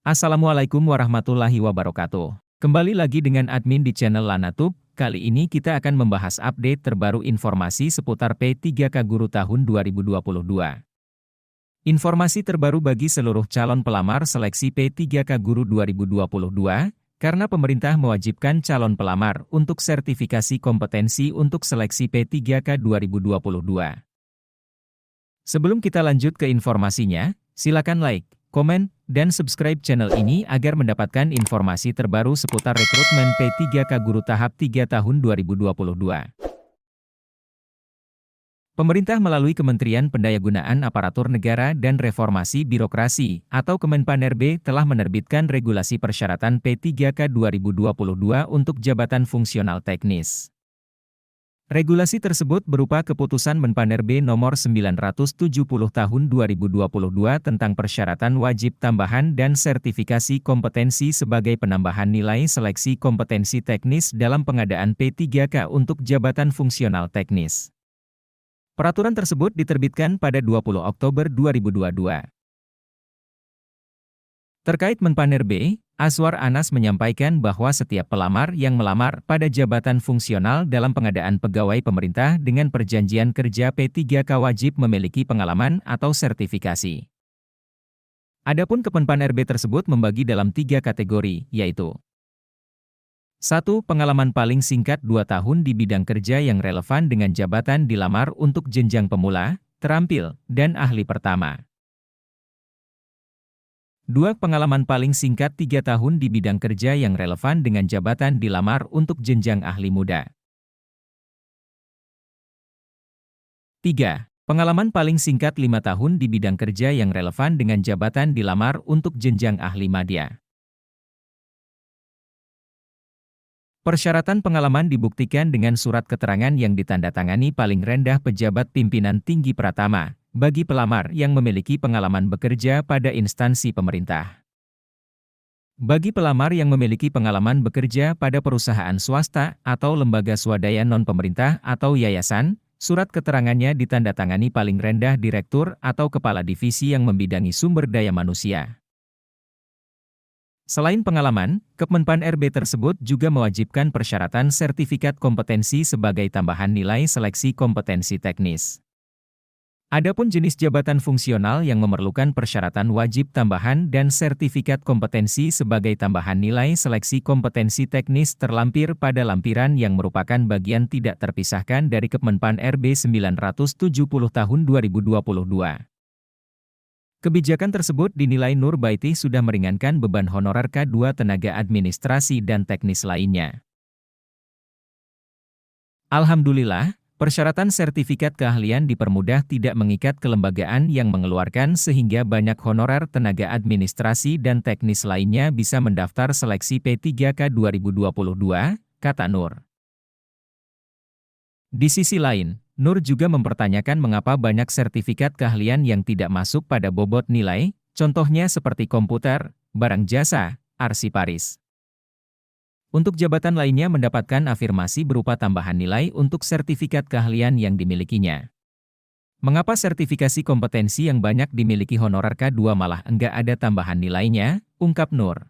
Assalamualaikum warahmatullahi wabarakatuh. Kembali lagi dengan admin di channel Lanatub. Kali ini kita akan membahas update terbaru informasi seputar P3K Guru tahun 2022. Informasi terbaru bagi seluruh calon pelamar seleksi P3K Guru 2022, karena pemerintah mewajibkan calon pelamar untuk sertifikasi kompetensi untuk seleksi P3K 2022. Sebelum kita lanjut ke informasinya, silakan like, komen, dan subscribe channel ini agar mendapatkan informasi terbaru seputar rekrutmen P3K Guru tahap 3 tahun 2022. Pemerintah melalui Kementerian Pendayagunaan Aparatur Negara dan Reformasi Birokrasi atau Kemenpan-RB telah menerbitkan regulasi persyaratan P3K 2022 untuk jabatan fungsional teknis. Regulasi tersebut berupa Keputusan Menpan-RB Nomor 970 Tahun 2022 tentang persyaratan wajib tambahan dan sertifikasi kompetensi sebagai penambahan nilai seleksi kompetensi teknis dalam pengadaan P3K untuk jabatan fungsional teknis. Peraturan tersebut diterbitkan pada 20 Oktober 2022. Terkait Menpan-RB, Azwar Anas menyampaikan bahwa setiap pelamar yang melamar pada jabatan fungsional dalam pengadaan pegawai pemerintah dengan perjanjian kerja P3K wajib memiliki pengalaman atau sertifikasi. Adapun Kemenpan-RB tersebut membagi dalam 3 kategori, yaitu 1. Pengalaman paling singkat 2 tahun di bidang kerja yang relevan dengan jabatan dilamar untuk jenjang pemula, terampil, dan ahli pertama. 2. Pengalaman paling singkat 3 tahun di bidang kerja yang relevan dengan jabatan dilamar untuk jenjang ahli muda. 3. Pengalaman paling singkat 5 tahun di bidang kerja yang relevan dengan jabatan dilamar untuk jenjang ahli madya. Persyaratan pengalaman dibuktikan dengan surat keterangan yang ditandatangani paling rendah pejabat pimpinan tinggi pratama, bagi pelamar yang memiliki pengalaman bekerja pada instansi pemerintah. Bagi pelamar yang memiliki pengalaman bekerja pada perusahaan swasta atau lembaga swadaya non-pemerintah atau yayasan, surat keterangannya ditandatangani paling rendah direktur atau kepala divisi yang membidangi sumber daya manusia. Selain pengalaman, Kemenpan-RB tersebut juga mewajibkan persyaratan sertifikat kompetensi sebagai tambahan nilai seleksi kompetensi teknis. Adapun jenis jabatan fungsional yang memerlukan persyaratan wajib tambahan dan sertifikat kompetensi sebagai tambahan nilai seleksi kompetensi teknis terlampir pada lampiran yang merupakan bagian tidak terpisahkan dari Kemenpan-RB 970 tahun 2022. Kebijakan tersebut dinilai Nur Baiti sudah meringankan beban honorer K2 tenaga administrasi dan teknis lainnya. Alhamdulillah, persyaratan sertifikat keahlian dipermudah tidak mengikat kelembagaan yang mengeluarkan sehingga banyak honorer tenaga administrasi dan teknis lainnya bisa mendaftar seleksi P3K 2022, kata Nur. Di sisi lain, Nur juga mempertanyakan mengapa banyak sertifikat keahlian yang tidak masuk pada bobot nilai, contohnya seperti komputer, barang jasa, arsiparis. Untuk jabatan lainnya mendapatkan afirmasi berupa tambahan nilai untuk sertifikat keahlian yang dimilikinya. Mengapa sertifikasi kompetensi yang banyak dimiliki honorer K2 malah enggak ada tambahan nilainya, ungkap Nur.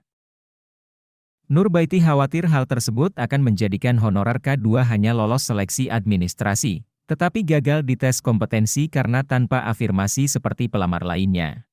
Nur Baiti khawatir hal tersebut akan menjadikan honorer K2 hanya lolos seleksi administrasi, tetapi gagal di tes kompetensi karena tanpa afirmasi seperti pelamar lainnya.